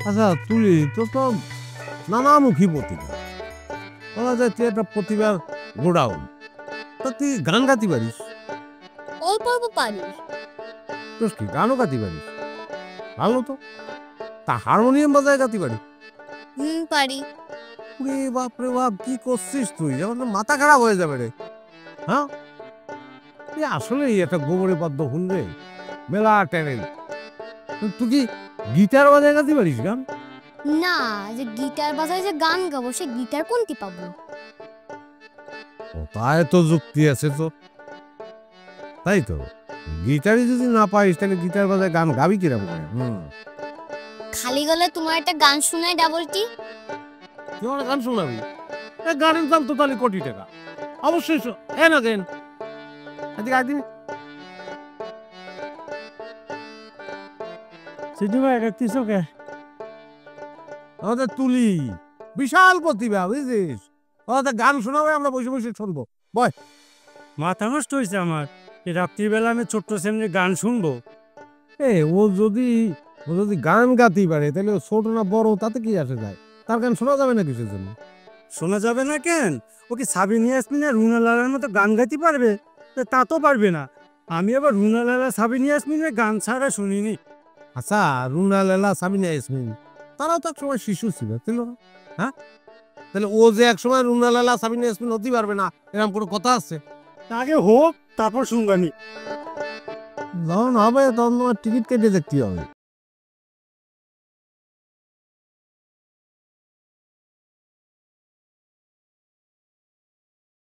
আচ্ছা তুলি তো তো নানামুখী প্রতিভা, বলা যায় তুই একটা প্রতিভার গোডাউন। তা তুই গান গাতে পারিস? অল্প অল্প পারি। তোর কি গানও গাতে পারিস? ভালো তো। তা হারমোনিয়াম বাজায় গাতে পারিস? পারি। রে বাপ রে বাপ, কি করছিস তুই? যেমন তো মাথা খারাপ হয়ে যাবে রে। হ্যাঁ, তুই আসলেই একটা গোবরে পদ্ম ফুল রে, মেলা ট্যালেন্ট। তুই কি গিটার বাজায় গাতে পারিস গান? না, যে গিটার বাজায় যে গান গাবো সে গিটার কোনটি পাবো? ও তাই তো যুক্তি আছে তো। তাই তো, গিটারই যদি না পারিস তাহলে গিটার বাজায় গান গাবি কিরকম করে? খালি গলায় তোমার একটা গান শোনাই ডাবলটি। তুই আমার গান শোনাবি? গানের দাম তো তাহলে কোটি টাকা। অবশ্যই না গেন আজকে আজ দিবি। সিনেমা দেখতিস কে? আমাদের তুলি বিশাল প্রতিভা, বুঝছিস? আমাদের গান শোনাবে, আমরা বসে বসে শুনবো। বয়। মাথা নষ্ট হয়েছে আমার। এই রাত্রিবেলা আমি ছোট্ট শ্রেণীর গান শুনবো? ও যদি ও যদি গান গাতেই পারে তাহলে ও ছোট না বড় তাতে কি আসে যায়? তার গান শোনা যাবে না কিসের জন্য? শোনা যাবে না কেন? ও কি সাবিনা ইয়াসমিন আর রুনা লালার মতো গান গাইতে পারবে? তা তো পারবে না। আমি আবার রুনা লালা সাবিনা ইয়াসমিনের গান ছাড়া শুনিনি। আচ্ছা, রুনা লেলা সাবিনা ইয়াসমিন তারাও তো একসময় শিশু ছিল, ছিল না? হ্যাঁ, তাহলে ও যে একসময় রুনা লেলা সাবিনা ইয়াসমিন হতে পারবে না এরকম কোনো কথা আছে? আগে হোক, তারপর শুনবানি। যখন হবে তখন তোমার টিকিট কেটে দেখতে হবে।